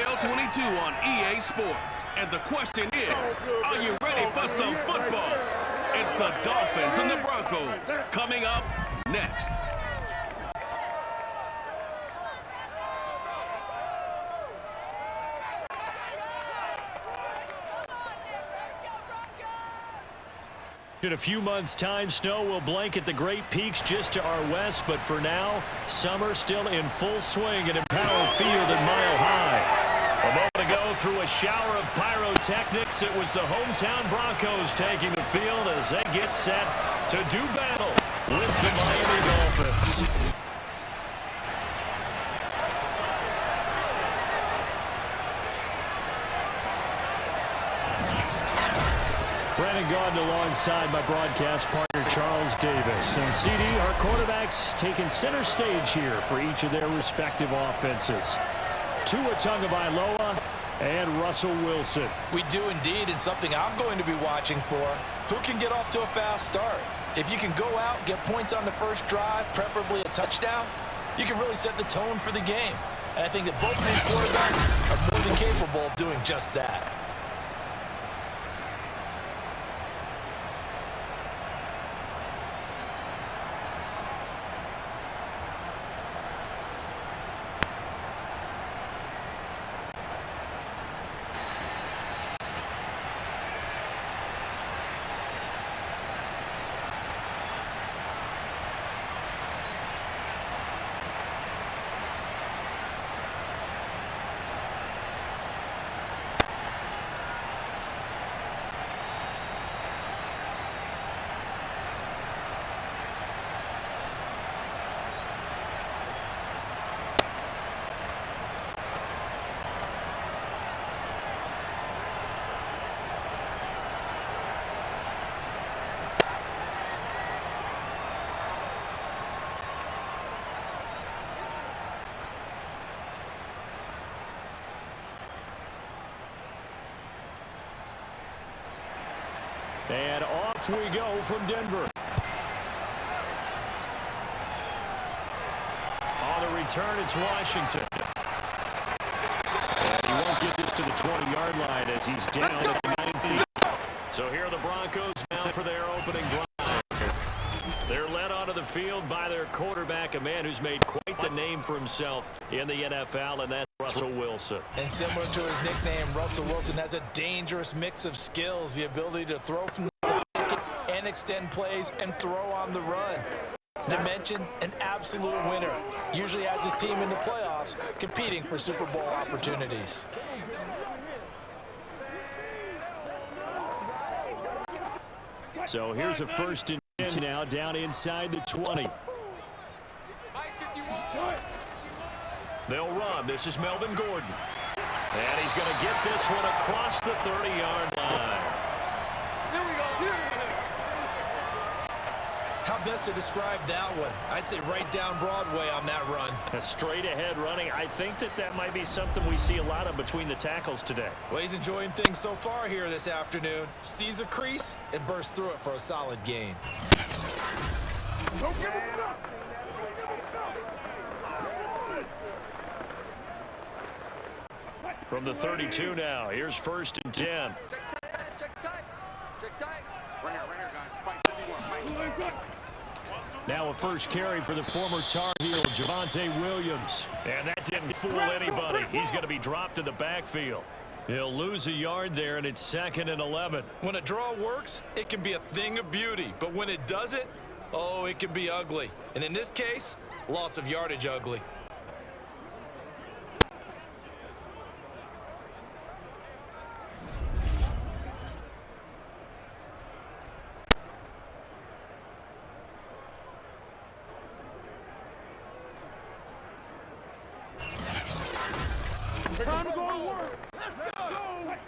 NFL 22 on EA Sports. And the question is, are you ready for some football? It's the Dolphins and the Broncos coming up next. In a few months' time, snow will blanket the Great Peaks just to our west, but for now, summer still in full swing at Empower Field in Mile High. A moment ago, through a shower of pyrotechnics, it was the hometown Broncos taking the field as they get set to do battle with the Miami Dolphins. Brandon Gordon alongside my broadcast partner Charles Davis. And CD, our quarterbacks taking center stage here for each of their respective offenses. Tua Tagovailoa and Russell Wilson. We do indeed, and something I'm going to be watching for. Who can get off to a fast start? If you can go out, get points on the first drive, preferably a touchdown, you can really set the tone for the game. And I think that both of these quarterbacks are more than capable of doing just that. And off we go from Denver. On the return, it's Washington. And he won't get this to the 20-yard line as he's down at the 19. So here are the Broncos now for their opening drive. They're led onto the field by their quarterback, a man who's made quite the name for himself in the NFL, and that's Russell Wilson. And similar to his nickname, Russell Wilson has a dangerous mix of skills, the ability to throw from the pocket and extend plays and throw on the run. Dimension, an absolute winner. Usually has his team in the playoffs, competing for Super Bowl opportunities. So here's a 1st and 10 now, down inside the 20. They'll run. This is Melvin Gordon. And he's going to get this one across the 30-yard line. Here we go. How best to describe that one? I'd say right down Broadway on that run. A straight-ahead running. I think that might be something we see a lot of between the tackles today. Well, he's enjoying things so far here this afternoon. Sees a crease and bursts through it for a solid gain. From the 32 now, here's 1st and 10. Now a first carry for the former Tar Heel, Javonte Williams. And that didn't fool anybody. He's going to be dropped in the backfield. He'll lose a yard there, and it's 2nd and 11. When a draw works, it can be a thing of beauty. But when it doesn't, oh, it can be ugly. And in this case, loss of yardage ugly.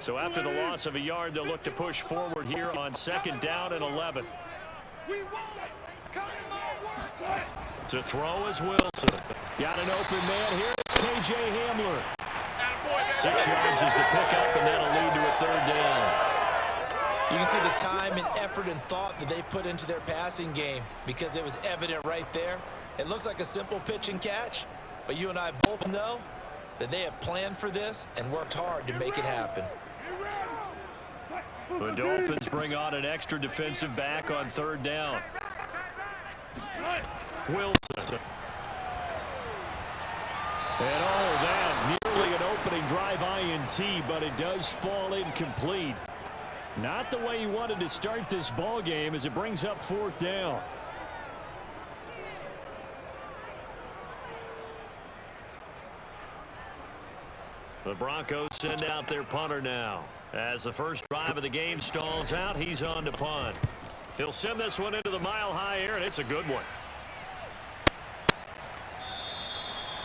So after the loss of a yard, they'll look to push forward here on 2nd down and 11. To throw is Wilson. Got an open man here. It's K.J. Hamler. 6 yards is the pickup, and that'll lead to a 3rd down. You can see the time and effort and thought that they've put into their passing game because it was evident right there. It looks like a simple pitch and catch, but you and I both know that they have planned for this and worked hard to make it happen. The Dolphins bring on an extra defensive back on third down. Wilson. And that nearly an opening drive INT, but it does fall incomplete. Not the way he wanted to start this ball game as it brings up fourth down. The Broncos send out their punter now. As the first drive of the game stalls out, he's on to punt. He'll send this one into the mile-high air, and it's a good one.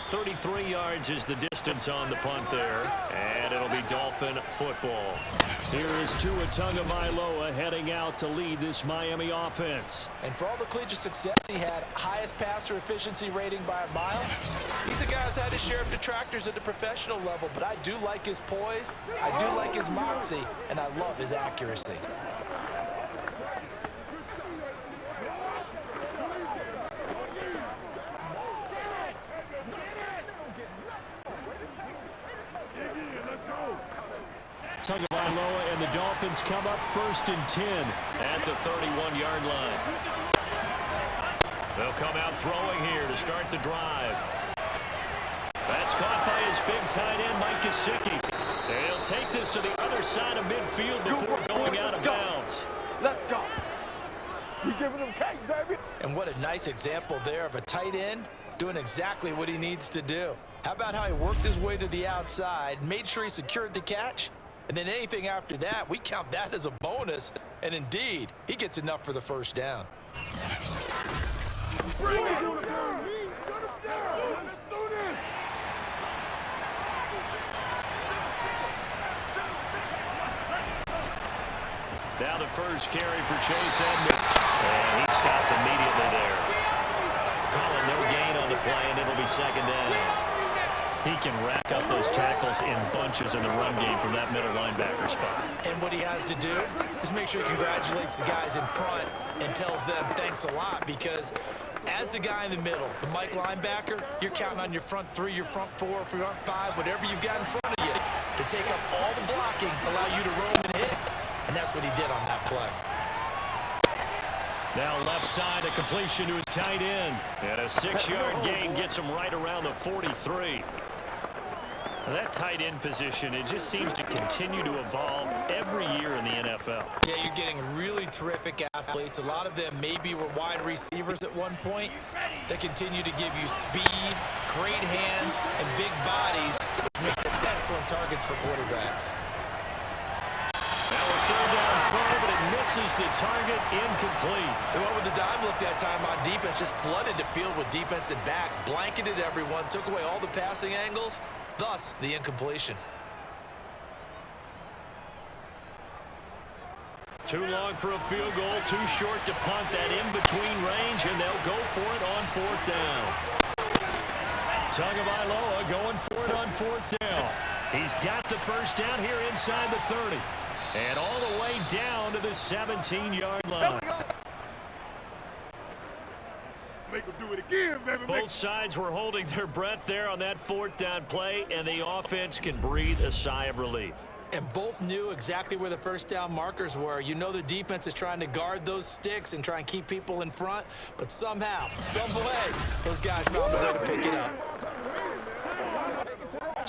33 yards is the distance on the punt there, and it'll be Dolphin football. Here is Tua Tagovailoa heading out to lead this Miami offense. And for all the collegiate success he had, highest passer efficiency rating by a mile, he's a guy who's had his share of detractors at the professional level, but I do like his poise, I do like his moxie, and I love his accuracy. Tagovailoa and the Dolphins come up 1st and 10 at the 31-yard line. They'll come out throwing here to start the drive. That's caught by his big tight end, Mike Gesicki. And he'll take this to the other side of midfield before going out of bounds. Let's go. We giving them cake, baby. And what a nice example there of a tight end doing exactly what he needs to do. How about how he worked his way to the outside, made sure he secured the catch, and then anything after that, we count that as a bonus. And indeed, he gets enough for the first down. Bring it. Shut him down. Let's do this. Now the first carry for Chase Edmonds. And he stopped immediately there. Calling no gain on the play, and it'll be second down. He can rack up those tackles in bunches in the run game from that middle linebacker spot. And what he has to do is make sure he congratulates the guys in front and tells them thanks a lot, because as the guy in the middle, the Mike linebacker, you're counting on your front three, your front four, front five, whatever you've got in front of you to take up all the blocking, allow you to roam and hit. And that's what he did on that play. Now left side, a completion to his tight end. And a 6-yard gain gets him right around the 43. Now that tight end position, it just seems to continue to evolve every year in the NFL. Yeah, you're getting really terrific athletes. A lot of them maybe were wide receivers at one point. They continue to give you speed, great hands, and big bodies, which makes them excellent targets for quarterbacks. Now a third down throw, but it misses the target, incomplete. They went with the dime look that time on defense, just flooded the field with defensive backs, blanketed everyone, took away all the passing angles, thus the incompletion. Too long for a field goal, too short to punt that in-between range, and they'll go for it on fourth down. Tagovailoa going for it on fourth down. He's got the first down here inside the 30. And all the way down to the 17-yard line. Make them do it again, baby. Both sides were holding their breath there on that fourth down play, and the offense can breathe a sigh of relief. And both knew exactly where the first down markers were. You know the defense is trying to guard those sticks and try and keep people in front, but somehow, some way, those guys found a way to pick it up.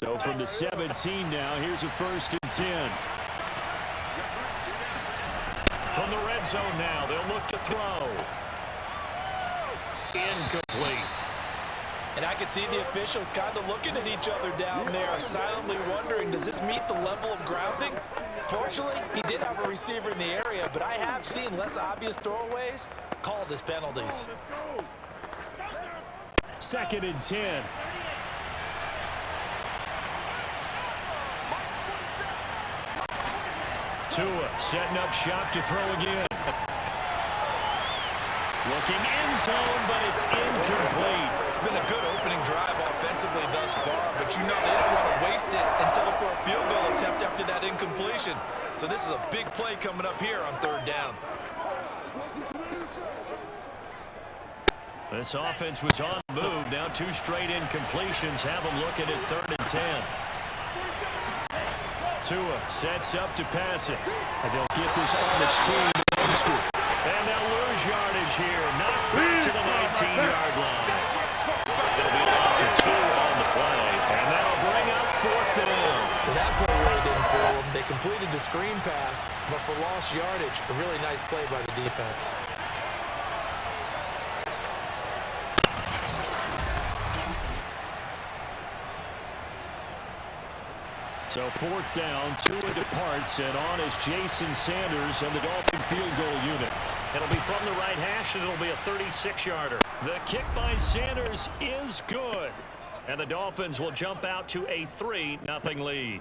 So from the 17 now, here's a 1st and 10. From the red zone now, they'll look to throw. Incomplete. And I can see the officials kind of looking at each other down there, silently wondering, does this meet the level of grounding? Fortunately, he did have a receiver in the area, but I have seen less obvious throwaways called as penalties. 2nd and 10. Tua setting up shop to throw again. Looking end zone, but it's incomplete. It's been a good opening drive offensively thus far, but you know they don't want to waste it and settle for a field goal attempt after that incompletion. So this is a big play coming up here on third down. This offense was on the move. Now 2 straight incompletions have them looking at 3rd and 10. Tua sets up to pass it. And they'll get this on the screen. And they'll lose yardage here. Knocked back to the 19-yard line. It'll be a loss of 2 on the play. And that'll bring up 4th down. Well, that play really didn't fool them. They completed the screen pass, but for lost yardage, a really nice play by the defense. So 4th down, Tua departs, and on is Jason Sanders and the Dolphin field goal unit. It'll be from the right hash, and it'll be a 36-yarder. The kick by Sanders is good. And the Dolphins will jump out to a 3-0 lead.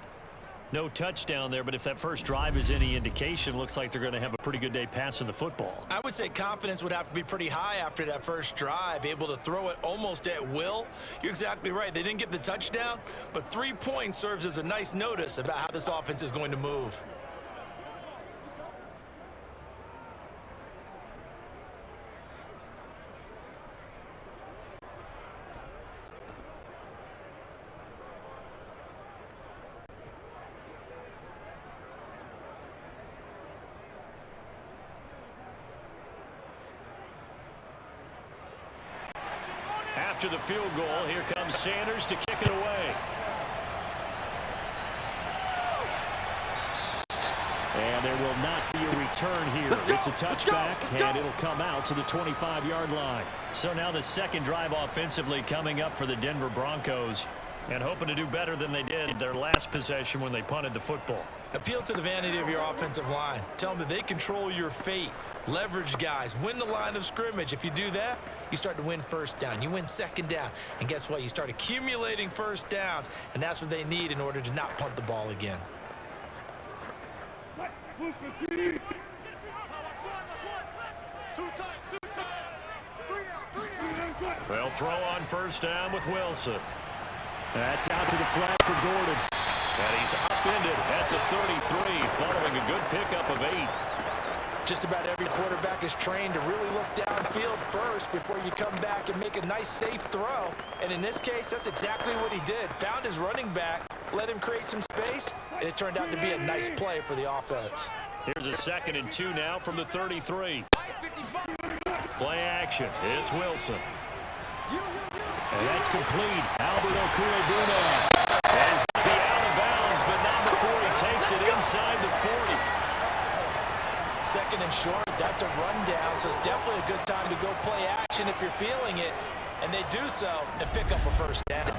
No touchdown there, but if that first drive is any indication, looks like they're going to have a pretty good day passing the football. I would say confidence would have to be pretty high after that first drive, able to throw it almost at will. You're exactly right. They didn't get the touchdown, but 3 points serves as a nice notice about how this offense is going to move. After the field goal, here comes Sanders to kick it away. And there will not be a return here. It's a touchback, and it'll come out to the 25-yard line. So now the second drive offensively coming up for the Denver Broncos, and hoping to do better than they did their last possession when they punted the football. Appeal to the vanity of your offensive line. Tell them that they control your fate. Leverage guys. Win the line of scrimmage. If you do that, you start to win first down. You win second down. And guess what? You start accumulating first downs. And that's what they need in order to not punt the ball again. They'll throw on first down with Wilson. That's out to the flat for Gordon. And he's upended at the 33 following a good pickup of 8. Just about every quarterback is trained to really look downfield first before you come back and make a nice, safe throw. And in this case, that's exactly what he did. Found his running back, let him create some space, and it turned out to be a nice play for the offense. Here's a 2nd and 2 now from the 33. Play action. It's Wilson. And that's complete. Albert Okwuegbunam. And he's going to be out of bounds, but not before he takes it inside the 40. 2nd and short, that's a rundown, so it's definitely a good time to go play action if you're feeling it, and they do so and pick up a first down.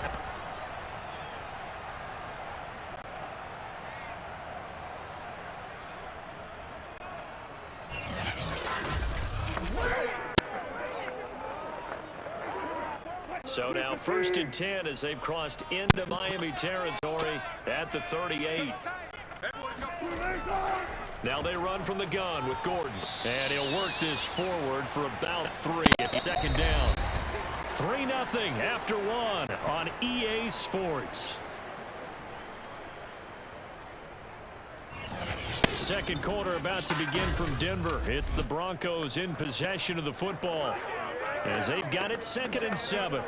So now 1st and 10 as they've crossed into Miami territory at the 38. Now they run from the gun with Gordon. And he'll work this forward for about 3 at 2nd down. 3-0 after 1 on EA Sports. Second quarter about to begin from Denver. It's the Broncos in possession of the football as they've got it 2nd and 7.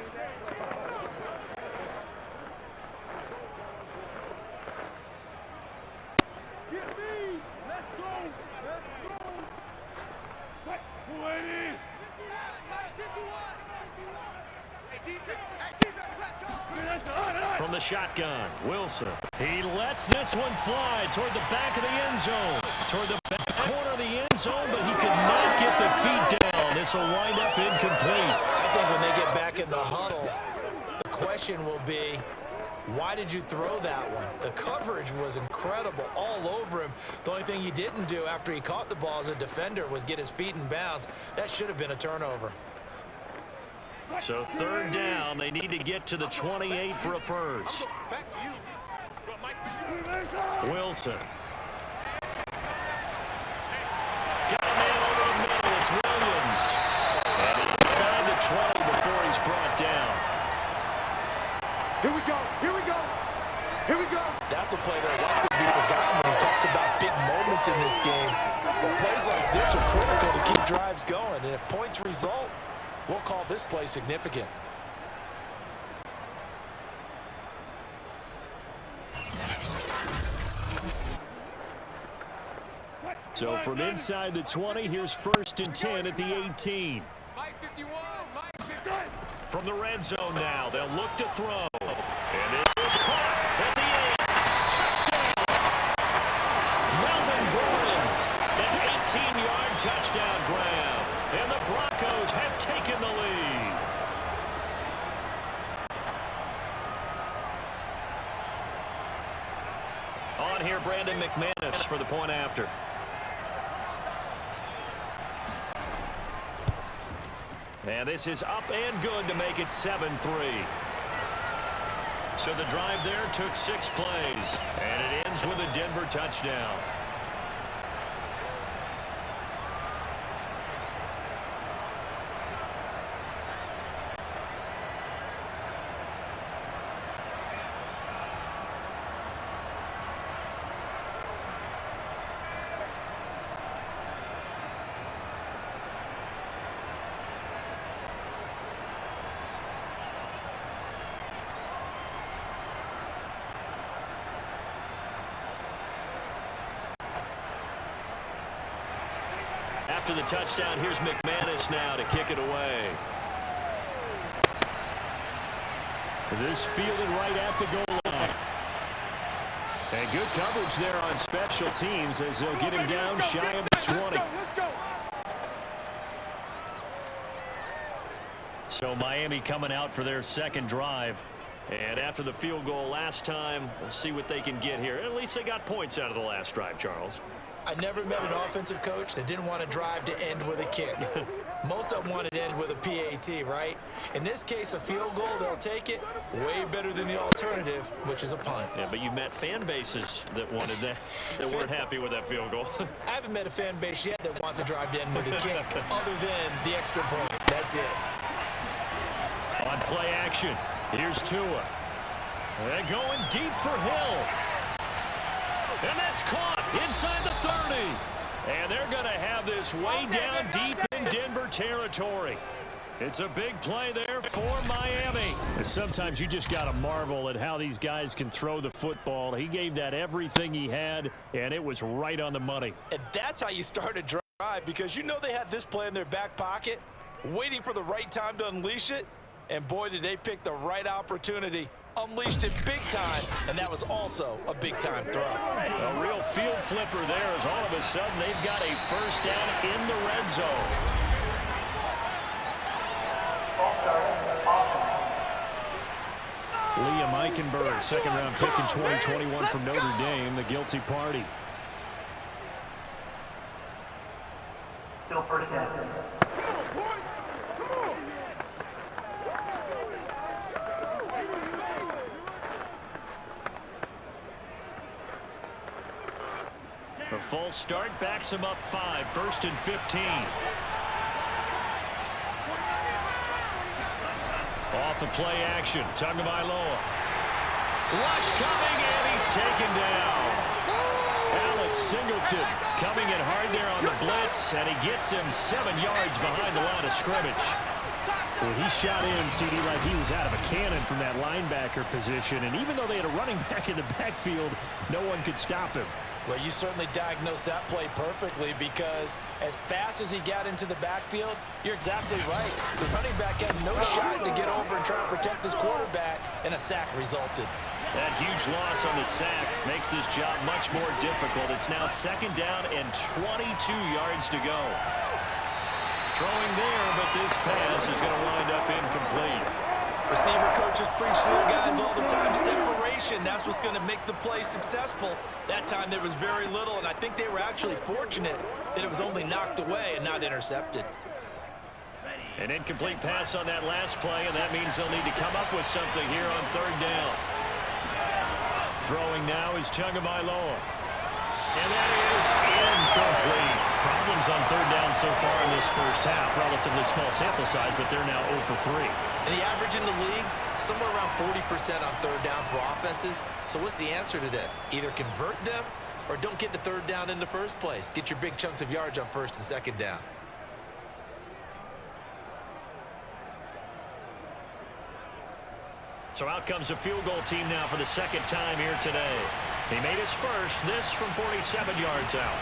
From the shotgun, Wilson. He lets this one fly toward the back of the end zone. Toward the back corner of the end zone, but he could not get the feet down. This will wind up incomplete. I think when they get back in the huddle, the question will be, why did you throw that one? The coverage was incredible all over him. The only thing he didn't do after he caught the ball as a defender was get his feet in bounds. That should have been a turnover. So 3rd down, they need to get to the 28 for a first. Wilson. Got a man over the middle. It's Williams. And inside the 20 before he's brought down. Here we go. Here we go. Here we go. That's a play that will likely be forgotten when you talk about big moments in this game. But plays like this are critical to keep drives going. And if points result, We'll call this play significant. So from inside the 20, here's 1st and 10 at the 18. From the red zone now, they'll look to throw. And this is caught at the 8. Touchdown! Melvin Gordon, an 18-yard touchdown grab. And the Broncos have taken the lead. On here, Brandon McManus for the point after. And this is up and good to make it 7-3. So the drive there took 6 plays. And it ends with a Denver touchdown. After the touchdown, here's McManus now to kick it away. This fielded right at the goal line. And good coverage there on special teams as they'll get him down shy of the 20. So Miami coming out for their second drive. And after the field goal last time, we'll see what they can get here. At least they got points out of the last drive, Charles. I never met an offensive coach that didn't want to drive to end with a kick. Most of them wanted to end with a PAT, right? In this case, a field goal, they'll take it. Way better than the alternative, which is a punt. Yeah, but you met fan bases that wanted that, that weren't happy with that field goal. I haven't met a fan base yet that wants to drive to end with a kick, other than the extra point. That's it. On play action, here's Tua. They're going deep for Hill. And that's caught inside the 30. And they're going to have this way down deep in Denver territory. It's a big play there for Miami. And sometimes you just got to marvel at how these guys can throw the football. He gave that everything he had, and it was right on the money. And that's how you start a drive, because you know they had this play in their back pocket, waiting for the right time to unleash it. And boy, did they pick the right opportunity. Unleashed it big time, and that was also a big-time throw. A real field flipper there as all of a sudden they've got a first down in the red zone. Liam Eichenberg, second-round pick in 2021 from Notre Dame, the guilty party. Still first down. A false start backs him up 5, 1st and 15. Off the play action, Tagovailoa. Rush coming, and he's taken down. Alex Singleton coming in hard there on the blitz, and he gets him 7 yards behind the line of scrimmage. Well, he shot in, CD, like he was out of a cannon from that linebacker position, and even though they had a running back in the backfield, no one could stop him. Well, you certainly diagnosed that play perfectly, because as fast as he got into the backfield, you're exactly right. The running back had no shot to get over and try to protect his quarterback, and a sack resulted. That huge loss on the sack makes this job much more difficult. It's now 2nd down and 22 yards to go. Throwing there, but this pass is going to wind up incomplete. Receiver coaches preach to their guys all the time. Separation, that's what's going to make the play successful. That time there was very little, and I think they were actually fortunate that it was only knocked away and not intercepted. An incomplete pass on that last play, and that means they'll need to come up with something here on 3rd down. Throwing now is Tagovailoa. And that is incomplete. Problems on 3rd down so far in this first half. Relatively small sample size, but they're now 0 for 3. And the average in the league, somewhere around 40% on 3rd down for offenses. So what's the answer to this? Either convert them or don't get to 3rd down in the first place. Get your big chunks of yards on 1st and 2nd down. So out comes a field goal team now for the second time here today. He made his first, this from 47 yards out.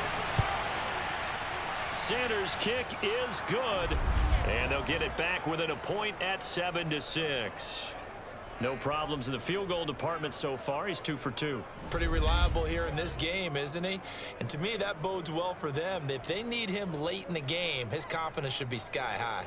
Sanders' kick is good, and they'll get it back within a point at 7-6. No problems in the field goal department so far. He's 2 for 2. Pretty reliable here in this game, isn't he? And to me, that bodes well for them. If they need him late in the game, his confidence should be sky high.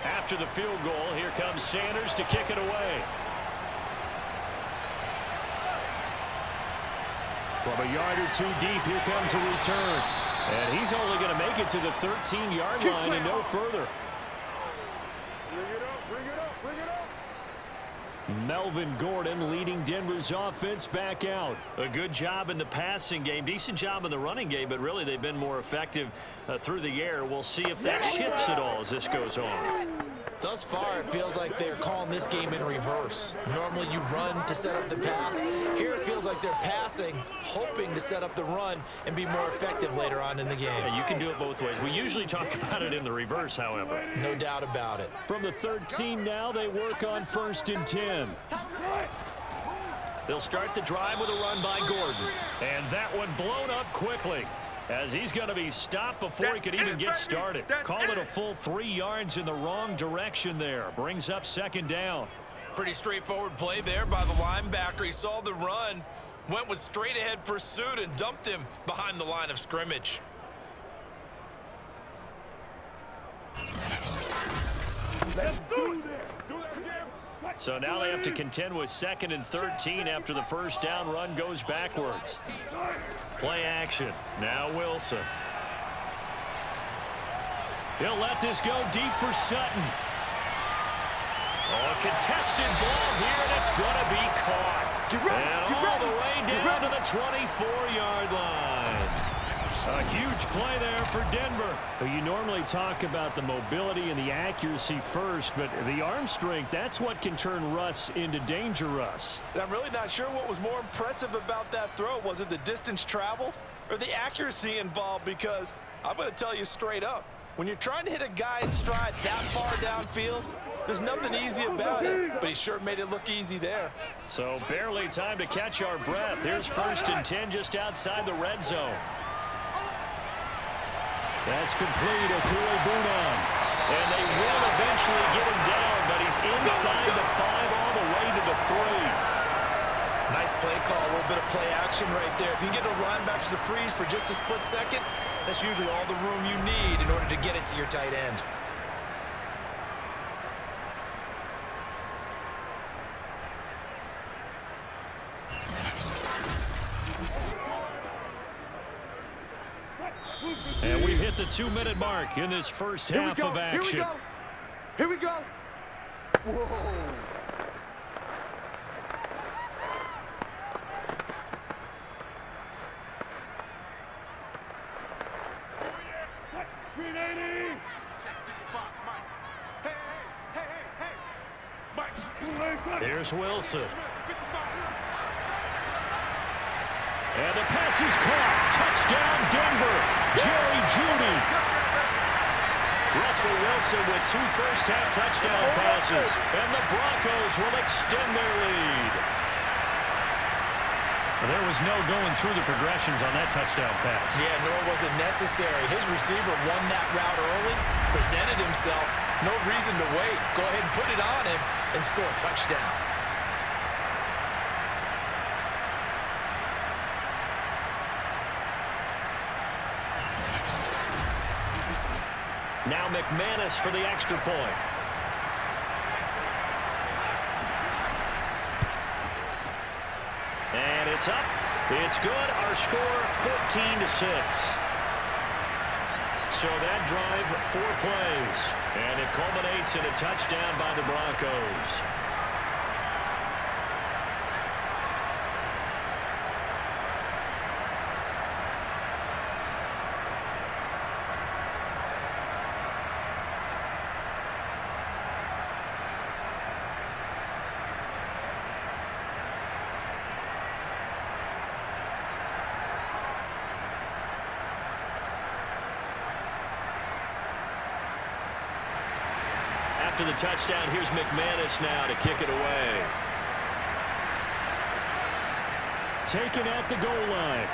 After the field goal, here comes Sanders to kick it away. From a yard or 2 deep, here comes a return. And he's only going to make it to the 13-yard line and no further. Melvin Gordon leading Denver's offense back out. A good job in the passing game, decent job in the running game, but really they've been more effective through the air. We'll see if that shifts at all as this goes on. Thus far, it feels like they're calling this game in reverse. Normally you run to set up the pass. Here it feels like they're passing, hoping to set up the run and be more effective later on in the game. Yeah, you can do it both ways. We usually talk about it in the reverse, however. No doubt about it. From the 13 now, they work on 1st and 10. They'll start the drive with a run by Gordon. And that one blown up quickly, as he's going to be stopped before he could even get started. Call it a full 3 yards in the wrong direction there. Brings up 2nd down. Pretty straightforward play there by the linebacker. He saw the run, went with straight-ahead pursuit, and dumped him behind the line of scrimmage. Let's do it. So now they have to contend with 2nd and 13 after the first down run goes backwards. Play action. Now Wilson. He'll let this go deep for Sutton. Oh, a contested ball here, and it's going to be caught. And all the way down to the 24-yard line. A huge play there for Denver. You normally talk about the mobility and the accuracy first, but the arm strength, that's what can turn Russ into danger Russ. I'm really not sure what was more impressive about that throw. Was it the distance travel or the accuracy involved? Because I'm going to tell you straight up, when you're trying to hit a guy in stride that far downfield, there's nothing easy about it, but he sure made it look easy there. So barely time to catch our breath. Here's 1st and 10 just outside the red zone. That's complete. Okui-Bunan. And they will eventually get him down, but he's inside the 5 all the way to the 3. Nice play call, a little bit of play action right there. If you can get those linebackers to freeze for just a split second, that's usually all the room you need in order to get it to your tight end. And we've hit the 2-minute mark in this first half of action. Here we go. Whoa. Green 80. Hey. Here's Wilson. And the pass is caught. Touchdown, Denver. Jerry Jeudy. Russell Wilson with 2 first-half touchdown passes. And the Broncos will extend their lead. Well, there was no going through the progressions on that touchdown pass. Yeah, nor was it necessary. His receiver won that route early, presented himself. No reason to wait. Go ahead and put it on him and score a touchdown. Now McManus for the extra point. And it's up. It's good. Our score 14-6. So that drive, 4 plays. And it culminates in a touchdown by the Broncos. after the touchdown. Here's McManus now to kick it away. Taken at the goal line.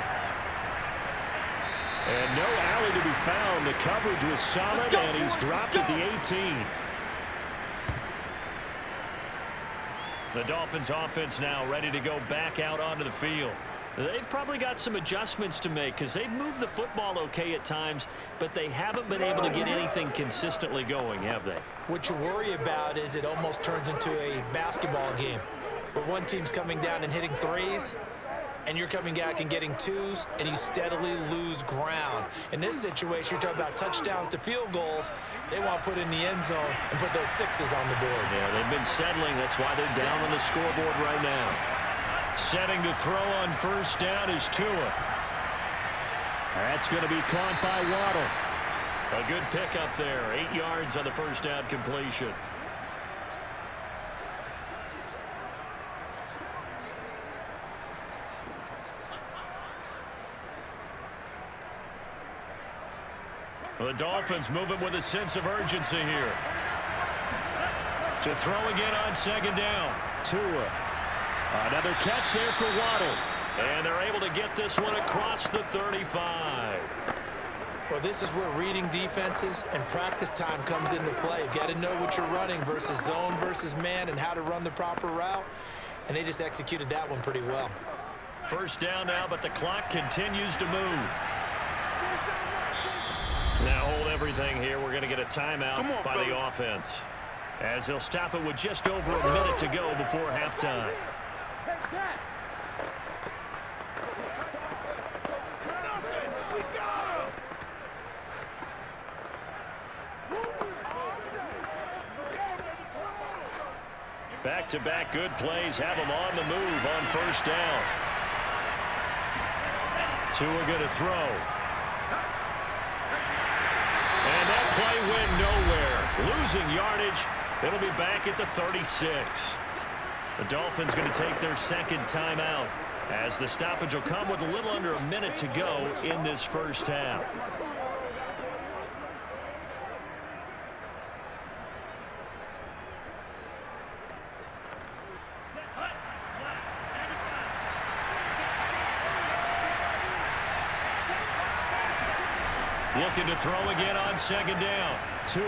And no alley to be found. The coverage was solid, and he's dropped at the 18. The Dolphins offense now ready to go back out onto the field. They've probably got some adjustments to make because they've moved the football okay at times, but they haven't been able to get anything consistently going, have they? What you worry about is it almost turns into a basketball game where one team's coming down and hitting threes, and you're coming back and getting twos, and you steadily lose ground. In this situation, you're talking about touchdowns to field goals. They want to put in the end zone and put those sixes on the board. Yeah, they've been settling. That's why they're down on the scoreboard right now. Setting to throw on first down is Tua. That's going to be caught by Waddle. A good pickup there. 8 yards on the first down completion. The Dolphins moving with a sense of urgency here. To throw again on second down. Tua. Another catch there for Waddle. And they're able to get this one across the 35. Well, this is where reading defenses and practice time comes into play. You've got to know what you're running versus zone versus man and how to run the proper route. And they just executed that one pretty well. First down now, but the clock continues to move. Now hold everything here. We're going to get a timeout by the offense, as they'll stop it with just over a minute to go before halftime. Back-to-back good plays have them on the move on first down. Tua going to throw. And that play went nowhere. Losing yardage. It'll be back at the 36. The Dolphins going to take their second timeout, as the stoppage will come with a little under a minute to go in this first half. Looking to throw again on second down. Tua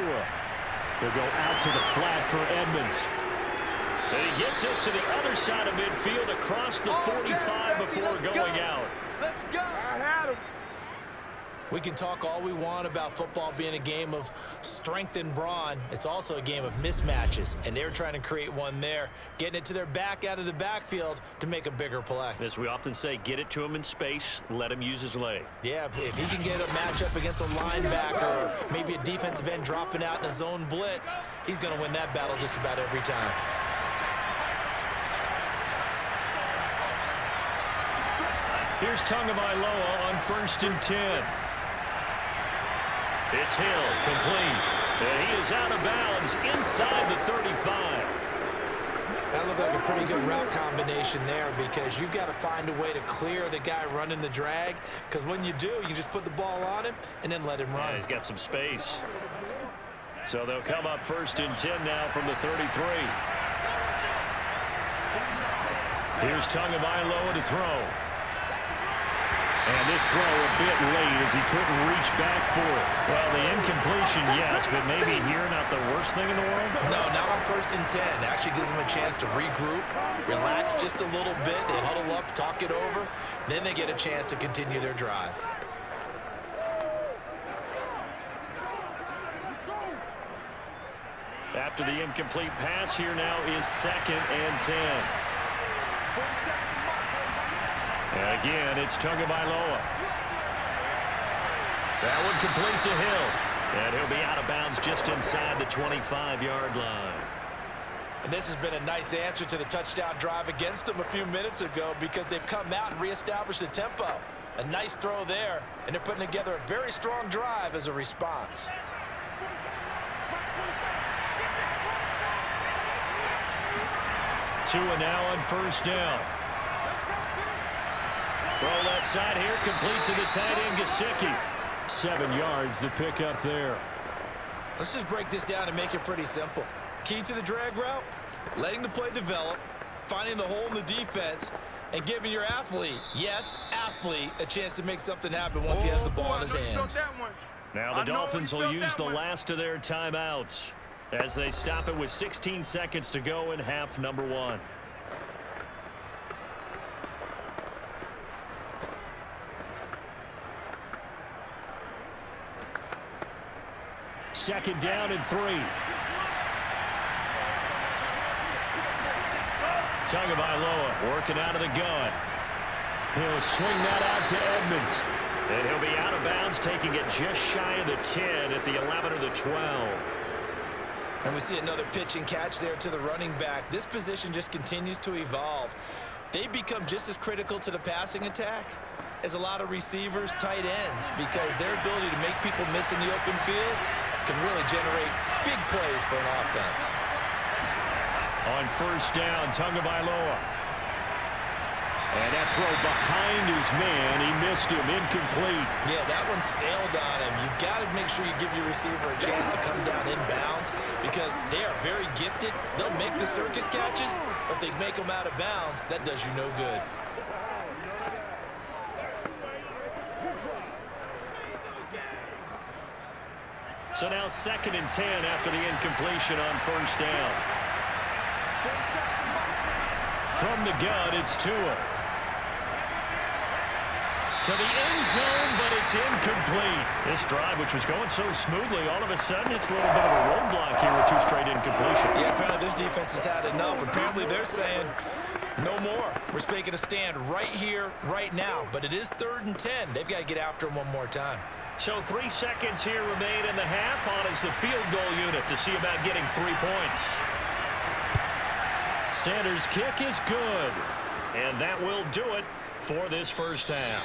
will go out to the flat for Edmonds. And he gets us to the other side of midfield across the 45 before going out. Let's go. I had him. We can talk all we want about football being a game of strength and brawn. It's also a game of mismatches, and they're trying to create one there, getting it to their back out of the backfield to make a bigger play. As we often say, get it to him in space, let him use his leg. Yeah, if he can get a matchup against a linebacker or maybe a defensive end dropping out in a zone blitz, he's going to win that battle just about every time. Here's Tagovailoa on first and 10. It's Hill, complete. And he is out of bounds inside the 35. That looked like a pretty good route combination there, because you've got to find a way to clear the guy running the drag, because when you do, you just put the ball on him and then let him run. Yeah, he's got some space. So they'll come up first and 10 now from the 33. Here's Tagovailoa to throw. And this throw a bit late as he couldn't reach back for it. Well, the incompletion, yes, but maybe here not the worst thing in the world? No, not on first and 10. It actually gives them a chance to regroup, relax just a little bit. They huddle up, talk it over. Then they get a chance to continue their drive. After the incomplete pass, here now is second and 10. And again, it's Tagovailoa. That one complete to Hill. And he'll be out of bounds just inside the 25-yard line. And this has been a nice answer to the touchdown drive against them a few minutes ago, because they've come out and reestablished the tempo. A nice throw there, and they're putting together a very strong drive as a response. Tua now on first down. Throw left side here, complete to the tight end, Gesicki. 7 yards, the pickup there. Let's just break this down and make it pretty simple. key to the drag route? Letting the play develop, finding the hole in the defense, and giving your athlete, yes, athlete, a chance to make something happen once he has the ball in his hands. Now the Dolphins will use the last of their timeouts as they stop it with 16 seconds to go in half number 1. Second down and 3. Tagovailoa working out of the gun. He'll swing that out to Edmonds. And he'll be out of bounds, taking it just shy of the 10 at the 11 or the 12. And we see another pitch and catch there to the running back. This position just continues to evolve. They become just as critical to the passing attack as a lot of receivers, tight ends, because their ability to make people miss in the open field can really generate big plays for an offense. On first down, Tagovailoa. And that throw behind his man. He missed him. Incomplete. Yeah, that one sailed on him. You've got to make sure you give your receiver a chance to come down inbounds because they are very gifted. They'll make the circus catches, but they make them out of bounds. That does you no good. So now 2nd and 10 after the incompletion on first down. From the gun, it's Tua. To the end zone, but it's incomplete. This drive, which was going so smoothly, all of a sudden it's a little bit of a roadblock here with 2 straight incompletions. Yeah, apparently this defense has had enough. Apparently they're saying, no more. We're making a stand right here, right now. But it is 3rd and 10. They've got to get after him one more time. So 3 seconds here remain in the half. On is the field goal unit to see about getting 3 points. Sanders' kick is good. And that will do it for this first half.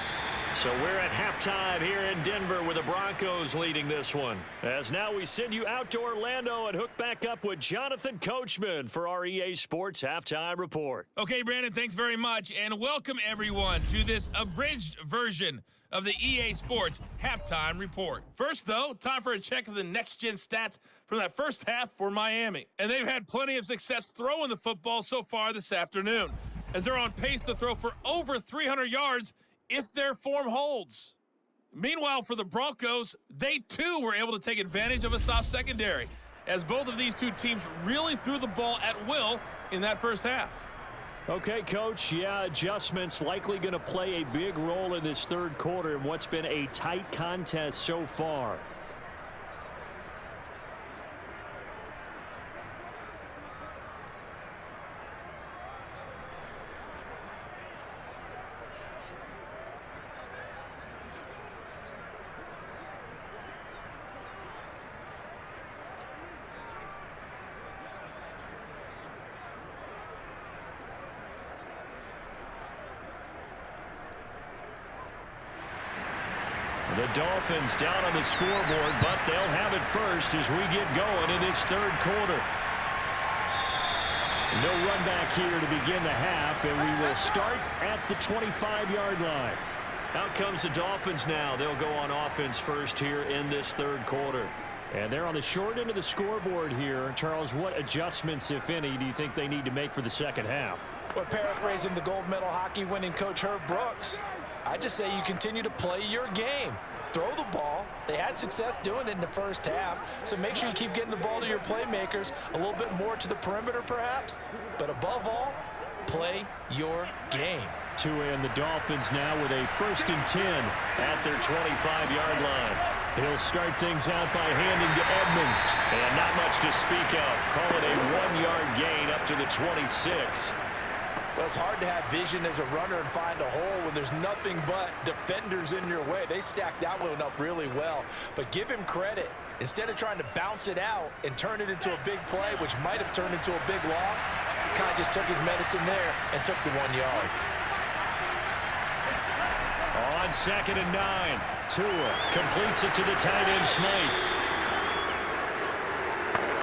So we're at halftime here in Denver with the Broncos leading this one. As now we send you out to Orlando and hook back up with Jonathan Coachman for our EA Sports Halftime Report. Okay, Brandon, thanks very much. And welcome, everyone, to this abridged version of the EA Sports Halftime Report. First, though, time for a check of the next-gen stats from that first half for Miami. And they've had plenty of success throwing the football so far this afternoon, as they're on pace to throw for over 300 yards if their form holds. Meanwhile, for the Broncos, they too were able to take advantage of a soft secondary, as both of these two teams really threw the ball at will in that first half. Okay, Coach, yeah, adjustments likely going to play a big role in this third quarter in what's been a tight contest so far. The Dolphins down on the scoreboard, but they'll have it first as we get going in this third quarter. No run back here to begin the half, and we will start at the 25-yard line. Out comes the Dolphins now. They'll go on offense first here in this third quarter. And they're on the short end of the scoreboard here. Charles, what adjustments, if any, do you think they need to make for the second half? Well, paraphrasing the gold medal hockey winning coach Herb Brooks, I just say you continue to play your game. Throw the ball. They had success doing it in the first half, so make sure you keep getting the ball to your playmakers, a little bit more to the perimeter perhaps, but above all, play your game. Tua and the Dolphins now with a 1st and 10 at their 25-yard line. He'll start things out by handing to Edmonds, and not much to speak of. Call it a 1-yard gain up to the 26. Well, it's hard to have vision as a runner and find a hole when there's nothing but defenders in your way. They stacked that one up really well. But give him credit. Instead of trying to bounce it out and turn it into a big play, which might have turned into a big loss, kind of just took his medicine there and took the 1 yard. On 2nd and 9, Tua completes it to the tight end, Smythe.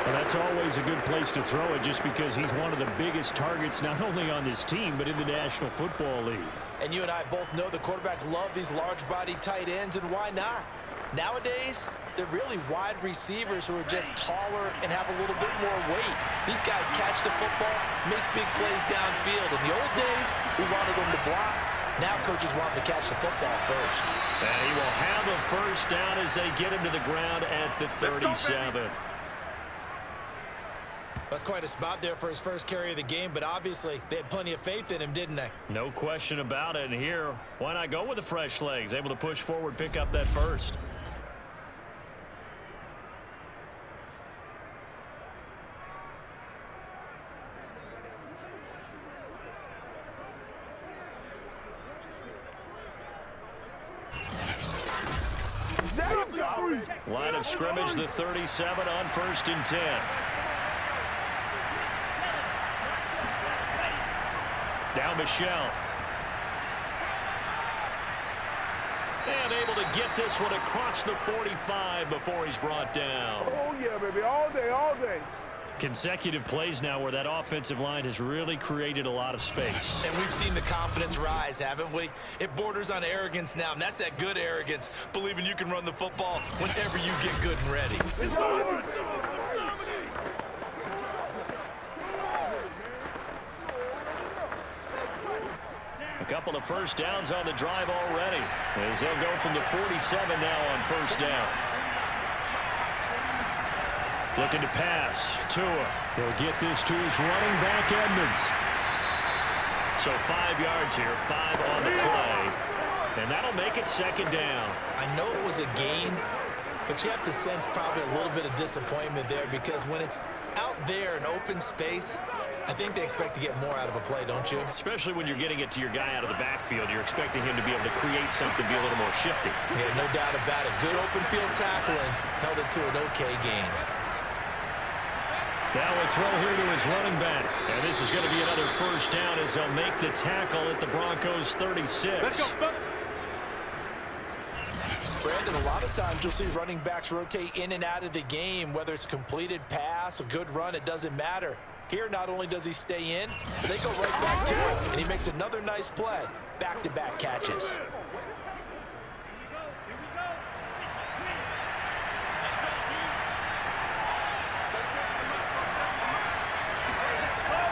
Well, that's always a good place to throw it just because he's one of the biggest targets not only on this team but in the National Football League. And you and I both know the quarterbacks love these large-body tight ends, and why not? Nowadays, they're really wide receivers who are just taller and have a little bit more weight. These guys catch the football, make big plays downfield. In the old days, we wanted them to block. Now coaches want them to catch the football first. And he will have a first down as they get him to the ground at the 37. That's quite a spot there for his first carry of the game, but obviously they had plenty of faith in him, didn't they? No question about it. And here, why not go with the fresh legs? Able to push forward, pick up that first. Line of scrimmage, the 37 on 1st and 10. Down Michelle. And able to get this one across the 45 before he's brought down. Oh, yeah, baby. All day, all day. Consecutive plays now where that offensive line has really created a lot of space. And we've seen the confidence rise, haven't we? It borders on arrogance now, and that's that good arrogance, believing you can run the football whenever you get good and ready. A couple of first downs on the drive already, as they'll go from the 47 now on 1st down. Looking to pass. Tua. He'll get this to his running back, Edmonds. So 5 yards here, 5 on the play. And that'll make it 2nd down. I know it was a gain, but you have to sense probably a little bit of disappointment there because when it's out there in open space, I think they expect to get more out of a play, don't you? Especially when you're getting it to your guy out of the backfield. You're expecting him to be able to create something, be a little more shifty. Yeah, no doubt about it. Good open field tackling, held it to an okay gain. Now a throw here to his running back. And this is going to be another first down as they'll make the tackle at the Broncos 36. Let's go. Brandon, a lot of times you'll see running backs rotate in and out of the game, whether it's a completed pass, a good run, it doesn't matter. Here, not only does he stay in, but they go right back to it, and he makes another nice play. Back-to-back catches.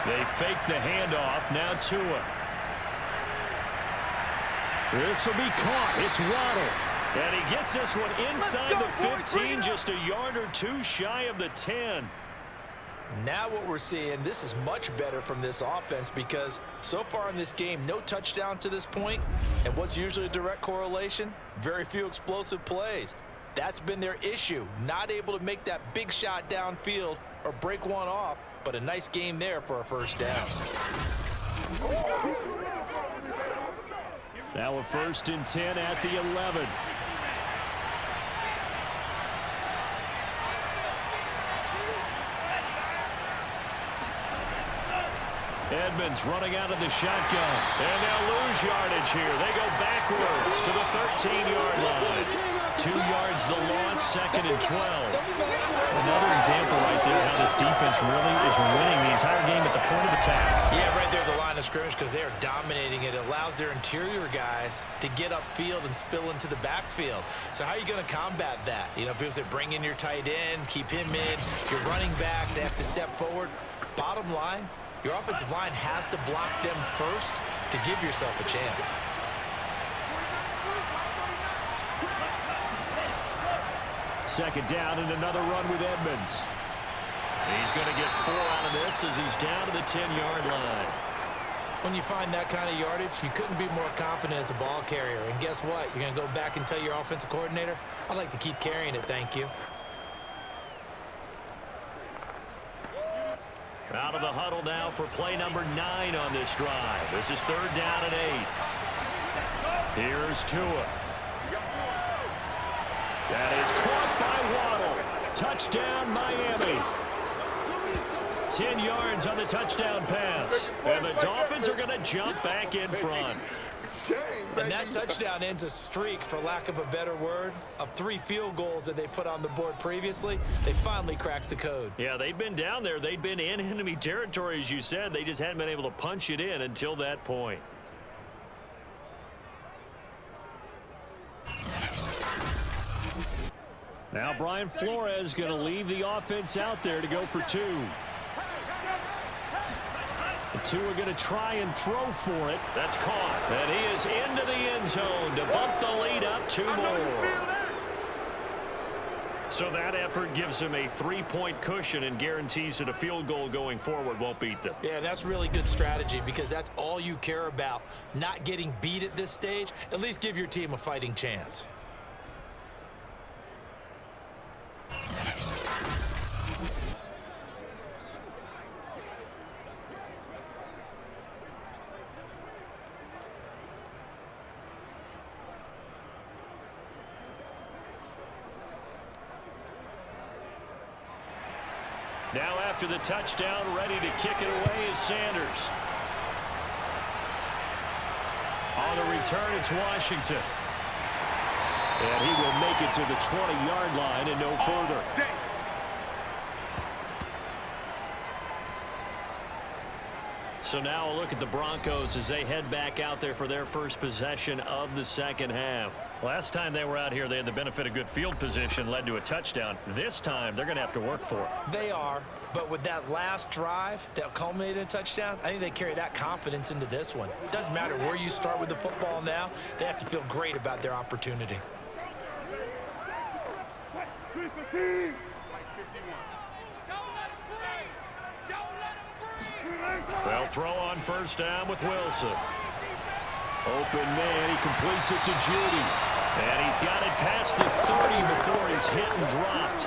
They fake the handoff. Now Tua. This will be caught. It's Waddle. And he gets this one inside the 15, just a yard or two shy of the 10. Now what we're seeing, this is much better from this offense because so far in this game, no touchdown to this point. And what's usually a direct correlation? Very few explosive plays. That's been their issue. Not able to make that big shot downfield or break one off, but a nice game there for a first down. Now a 1st and 10 at the 11. Edmonds running out of the shotgun. And they'll lose yardage here. They go backwards to the 13-yard line. 2 yards the loss, 2nd and 12. Another example right there how this defense really is winning the entire game at the point of attack. Yeah, right there at the line of scrimmage because they are dominating it. It allows their interior guys to get upfield and spill into the backfield. So how are you going to combat that? You know, people say bring in your tight end, keep him in. Your running backs, they have to step forward. Bottom line, your offensive line has to block them first to give yourself a chance. Second down and another run with Edmonds. He's going to get 4 out of this as he's down to the 10-yard line. When you find that kind of yardage, you couldn't be more confident as a ball carrier. And guess what? You're going to go back and tell your offensive coordinator, I'd like to keep carrying it, thank you. Out of the huddle now for play number 9 on this drive. This is 3rd down and 8. Here's Tua. That is caught by Waddle. Touchdown, Miami. 10 yards on the touchdown pass. And the Dolphins are going to jump back in front. And that touchdown ends a streak, for lack of a better word, of 3 field goals that they put on the board previously. They finally cracked the code. Yeah, they'd been down there. They'd been in enemy territory, as you said. They just hadn't been able to punch it in until that point. Now Brian Flores going to leave the offense out there to go for 2. The 2 are going to try and throw for it. That's caught. And he is into the end zone to bump the lead up 2 more. So that effort gives him a 3-point cushion and guarantees that a field goal going forward won't beat them. Yeah, that's really good strategy because that's all you care about. Not getting beat at this stage. At least give your team a fighting chance. Now after the touchdown, ready to kick it away is Sanders. On the return, it's Washington. And he will make it to the 20-yard line and no further. So now a look at the Broncos as they head back out there for their first possession of the second half. Last time they were out here, they had the benefit of good field position, led to a touchdown. This time, they're going to have to work for it. They are, but with that last drive that culminated in a touchdown, I think they carry that confidence into this one. It doesn't matter where you start with the football now. They have to feel great about their opportunity. They'll throw on first down with Wilson. Open man, he completes it to Judy. And he's got it past the 30 before he's hit and dropped.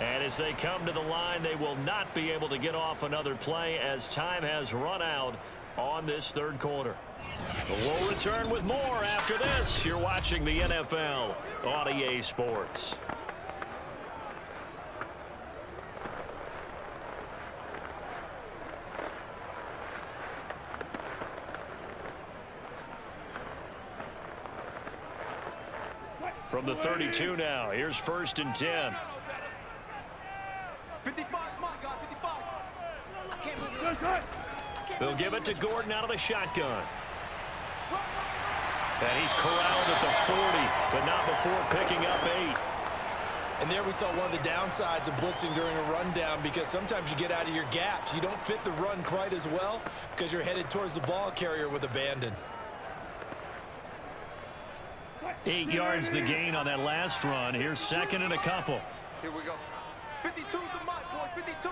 And as they come to the line, they will not be able to get off another play as time has run out on this third quarter. We'll return with more after this. You're watching the NFL on EA Sports. From the 32 now, here's 1st and 10. 55, my God, 55. I can't believe it. They'll give it to Gordon out of the shotgun. And he's corralled at the 40, but not before picking up 8. And there we saw one of the downsides of blitzing during a rundown because sometimes you get out of your gaps. You don't fit the run quite as well because you're headed towards the ball carrier with abandon. 8 yards the gain on that last run. Here's 2nd and a couple. Here we go. 52's the mark, boys. 52.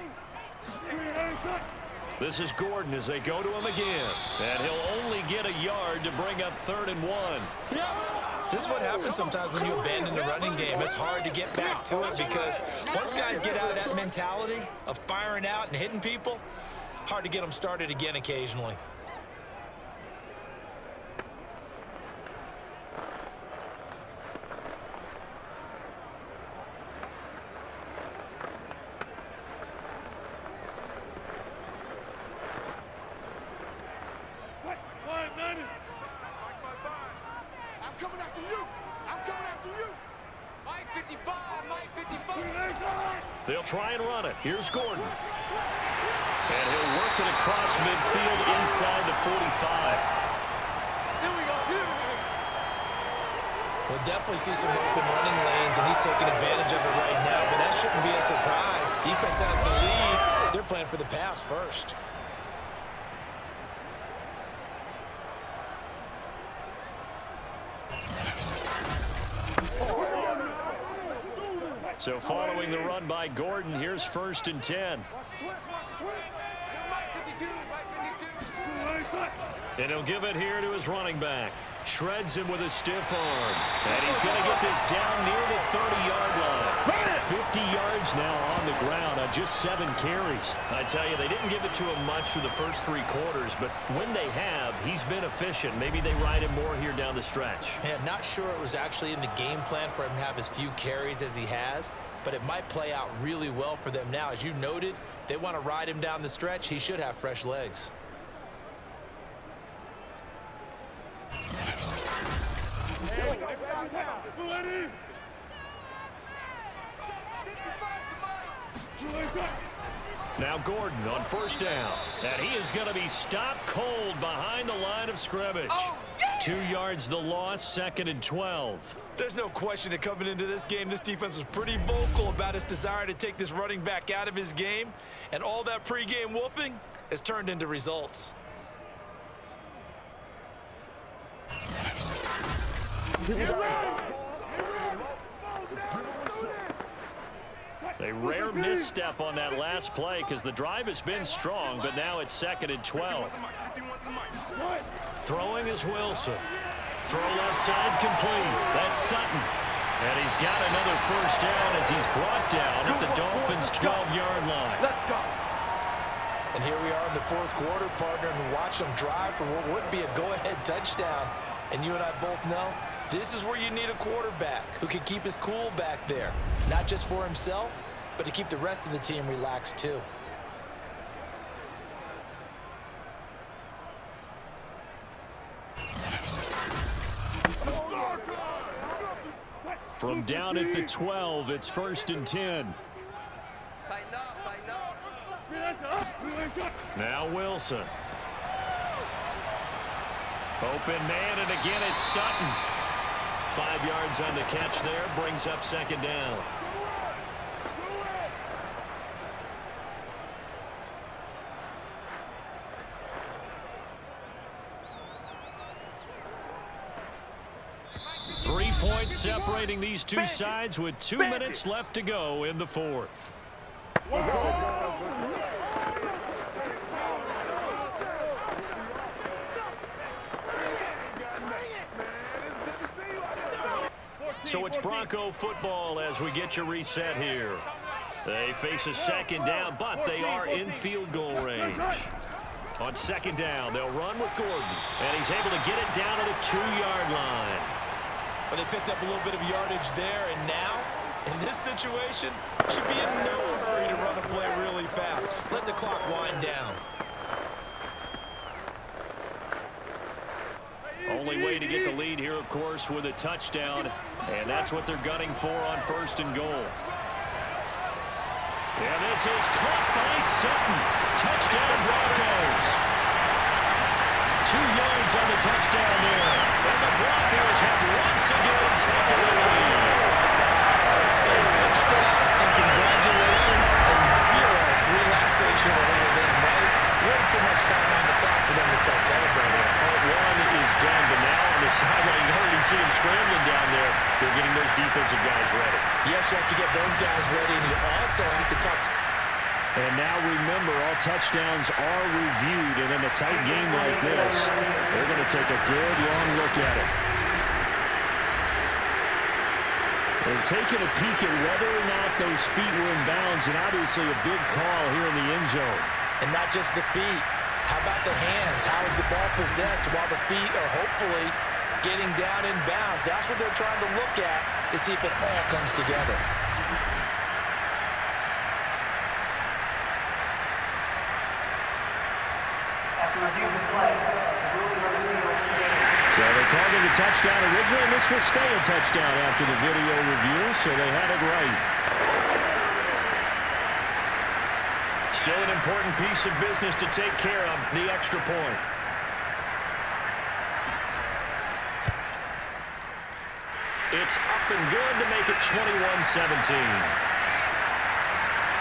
This is Gordon as they go to him again. And he'll only get a yard to bring up 3rd and 1. This is what happens sometimes when you abandon the running game. It's hard to get back to it because once guys get out of that mentality of firing out and hitting people, hard to get them started again occasionally. They'll try and run it. Here's Gordon. And he'll work it across midfield inside the 45. Here we go. We'll definitely see some open running lanes, and he's taking advantage of it right now, but that shouldn't be a surprise. Defense has the lead. They're playing for the pass first. So following the run by Gordon, here's 1st and 10. And he'll give it here to his running back. Shreds him with a stiff arm. And he's going to get this down near the 30-yard line. 50 yards now on the ground on just 7 carries. I tell you, they didn't give it to him much through the first 3 quarters, but when they have, he's been efficient. Maybe they ride him more here down the stretch. Yeah, not sure it was actually in the game plan for him to have as few carries as he has, but it might play out really well for them now. As you noted, if they want to ride him down the stretch, he should have fresh legs. Now Gordon on first down. And he is going to be stopped cold behind the line of scrimmage. 2 yards the loss, 2nd and 12. There's no question that coming into this game, this defense was pretty vocal about its desire to take this running back out of his game. And all that pregame wolfing has turned into results. A rare misstep on that last play because the drive has been strong, but now it's 2nd and 12. Throwing is Wilson. Throw left side complete. That's Sutton. And he's got another first down as he's brought down at the Dolphins' 12-yard line. Let's go. And here we are in the 4th quarter, partner, and watch them drive for what would be a go-ahead touchdown. And you and I both know this is where you need a quarterback who can keep his cool back there, not just for himself, but to keep the rest of the team relaxed too. From down at the 12, it's 1st and 10. Now Wilson. Open man, and again it's Sutton. 5 yards on the catch there, brings up 2nd down. Three points separating these two sides with 2 minutes left to go in the 4th. So it's Bronco football as we get your reset here. They face a 2nd down, but they are in field goal range. On 2nd down, they'll run with Gordon, and he's able to get it down to the 2-yard line. But they picked up a little bit of yardage there, and now, in this situation, should be in no hurry to run a play really fast. Let the clock wind down. Only way to get the lead here, of course, with a touchdown, and that's what they're gunning for on 1st and goal. And this is caught by Sutton. Touchdown, Broncos. 2 yards on the touchdown there. And the Broncos have once again taken the lead. A touchdown, and congratulations, and zero relaxation ahead of them, right? Way too much time on the clock for them to start celebrating. Part 1 is done, but now on the sideline, you already see them scrambling down there. They're getting those defensive guys ready. Yes, you have to get those guys ready, and you also have to talk to... And now remember, all touchdowns are reviewed, and in a tight game like this, they're going to take a good, long look at it. They're taking a peek at whether or not those feet were in bounds, and obviously a big call here in the end zone. And not just the feet. How about the hands? How is the ball possessed while the feet are hopefully getting down in bounds? That's what they're trying to look at to see if it all comes together. So they called it a touchdown originally, and this will stay a touchdown after the video review, so they had it right. Still an important piece of business to take care of, the extra point. It's up and good to make it 21-17.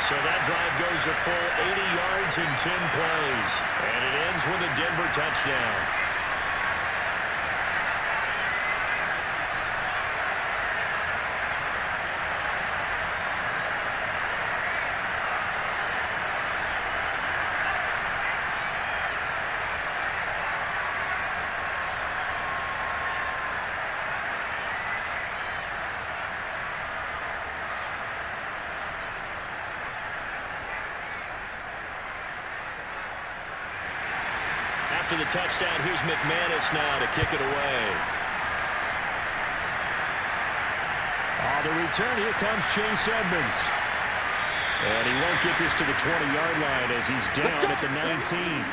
So that drive goes a full 80 yards in 10 plays, and it ends with a Denver touchdown. After the touchdown, here's McManus now to kick it away. The return, here comes Chase Edmonds. And he won't get this to the 20-yard line as he's down at the 19.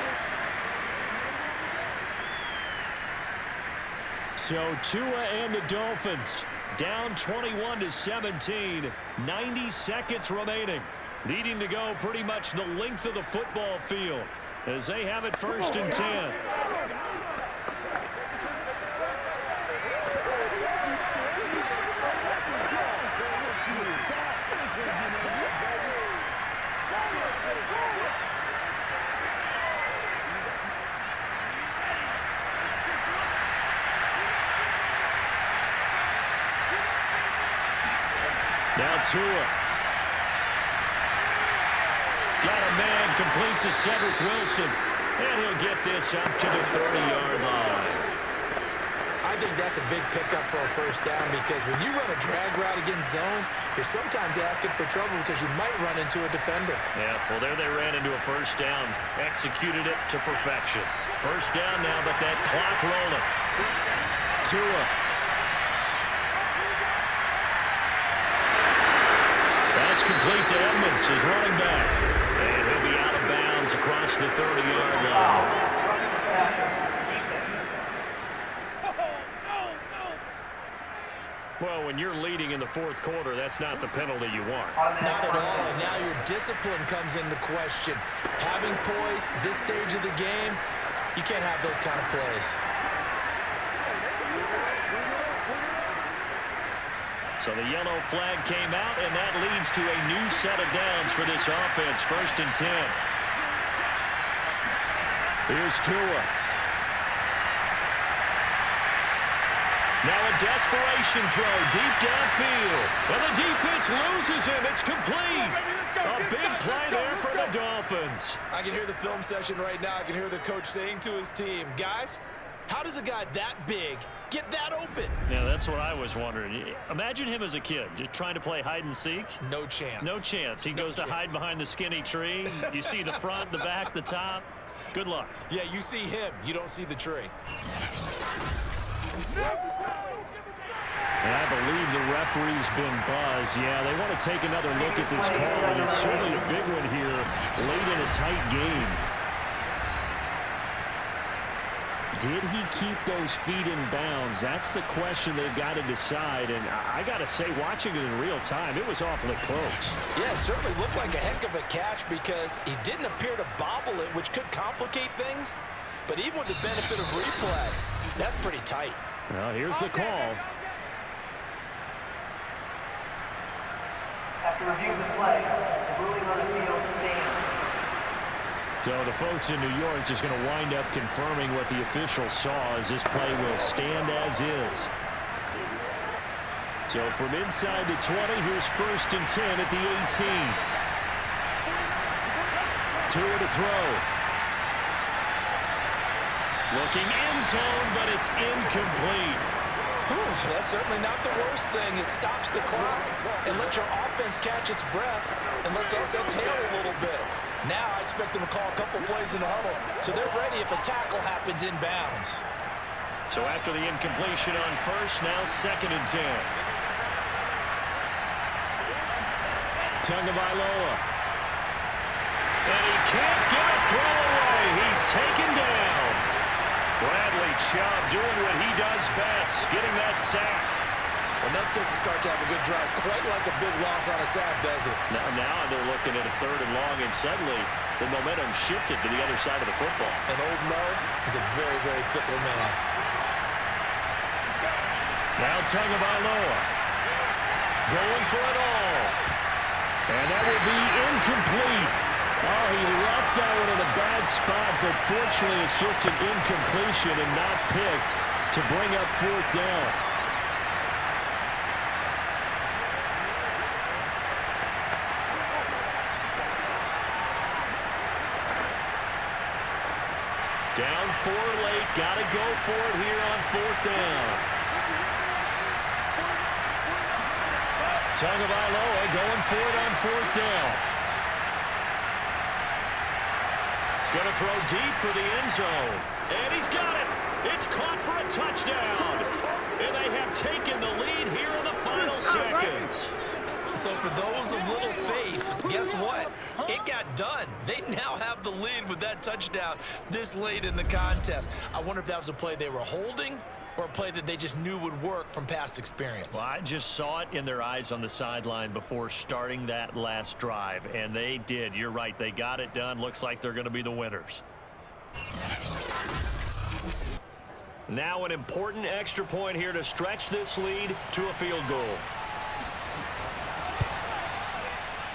So Tua and the Dolphins down 21-17, 90 seconds remaining. Needing to go pretty much the length of the football field as they have it 1st and 10. Now Tua. Got a man complete to Cedric Wilson. And he'll get this up to the 30-yard line. I think that's a big pickup for a first down because when you run a drag route against zone, you're sometimes asking for trouble because you might run into a defender. Yeah, well, there they ran into a first down. Executed it to perfection. First down now, but that clock rolling. Tua. That's complete to Edmonds, his running back. And he'll be out of bounds across the 30-yard line. Well, when you're leading in the 4th quarter, that's not the penalty you want. Not at all, and now your discipline comes into question. Having poise this stage of the game, you can't have those kind of plays. So the yellow flag came out, and that leads to a new set of downs for this offense. 1st and 10. Here's Tua. Now a desperation throw deep downfield. And the defense loses him. It's complete. A big play there for the Dolphins. I can hear the film session right now. I can hear the coach saying to his team, guys, how does a guy that big get that open? Yeah, that's what I was wondering. Imagine him as a kid, just trying to play hide and seek. No chance. No chance. He goes to hide behind the skinny tree. You see the front, the back, the top. Good luck. Yeah, you see him. You don't see the tree. And I believe the referee's been buzzed. Yeah, they want to take another look at this call, and it's certainly a big one here late in a tight game. Did he keep those feet in bounds? That's the question they've got to decide. And I got to say, watching it in real time, it was awfully close. Yeah, it certainly looked like a heck of a catch because he didn't appear to bobble it, which could complicate things. But even with the benefit of replay, that's pretty tight. Well, here's the call. After review of the play, the ruling on the field stands. So the folks in New York just going to wind up confirming what the official saw as this play will stand as is. So from inside the 20, here's 1st and 10 at the 18. Tua to throw. Looking end zone, but it's incomplete. Whew, that's certainly not the worst thing. It stops the clock and lets your offense catch its breath and lets us exhale a little bit. Now I expect them to call a couple plays in the huddle, so they're ready if a tackle happens inbounds. So after the incompletion on 1st, now 2nd and 10. Tagovailoa. And he can't get a throw away. He's taken down. Bradley Chubb doing what he does best, getting that sack. Well, that takes a start to have a good drive, quite like a big loss on a sack, does it? Now they're looking at a 3rd and long, and suddenly the momentum shifted to the other side of the football. And old Mo is a very, very fickle man. Now Tagovailoa going for it all. And that will be incomplete. Oh, he left that one in a bad spot, but fortunately it's just an incompletion and not picked to bring up 4th down. Down 4 late, got to go for it here on 4th down. Tagovailoa going for it on 4th down. Going to throw deep for the end zone. And he's got it. It's caught for a touchdown. And they have taken the lead here in the final seconds. So for those of little faith, guess what? It got done. They now have the lead with that touchdown this late in the contest. I wonder if that was a play they were holding or a play that they just knew would work from past experience? Well, I just saw it in their eyes on the sideline before starting that last drive, and they did. You're right. They got it done. Looks like they're going to be the winners. Now an important extra point here to stretch this lead to a field goal.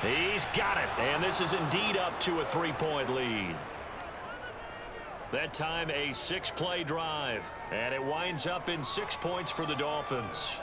He's got it, and this is indeed up to a 3-point lead. That time a 6-play drive, and it winds up in 6 points for the Dolphins.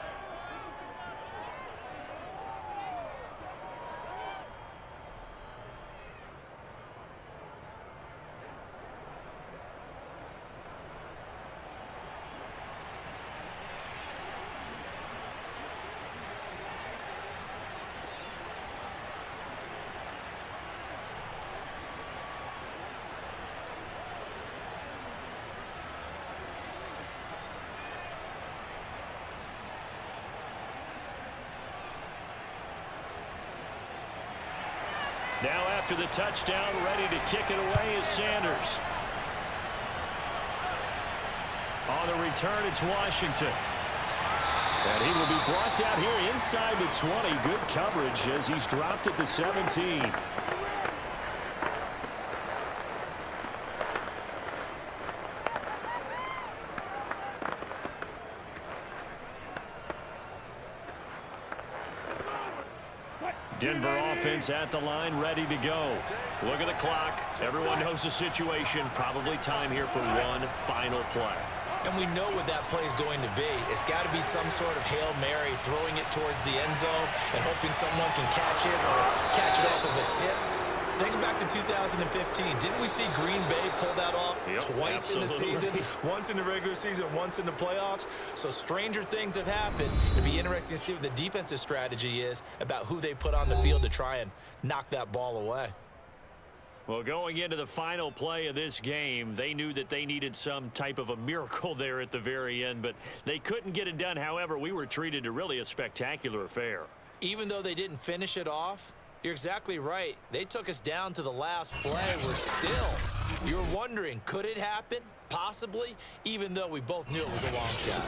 Now after the touchdown, ready to kick it away is Sanders. On the return, it's Washington. And he will be brought down here inside the 20. Good coverage as he's dropped at the 17. Denver offense at the line, ready to go. Look at the clock. Everyone knows the situation. Probably time here for one final play. And we know what that play is going to be. It's got to be some sort of Hail Mary, throwing it towards the end zone and hoping someone can catch it or catch it off of a tip. Thinking back to 2015, didn't we see Green Bay pull that off twice in the season? Once in the regular season, once in the playoffs. So stranger things have happened. It'll be interesting to see what the defensive strategy is about who they put on the field to try and knock that ball away. Well, going into the final play of this game, they knew that they needed some type of a miracle there at the very end, but they couldn't get it done. However, we were treated to really a spectacular affair. Even though they didn't finish it off, you're exactly right. They took us down to the last play. We're still, you're wondering, could it happen? Possibly, even though we both knew it was a long shot.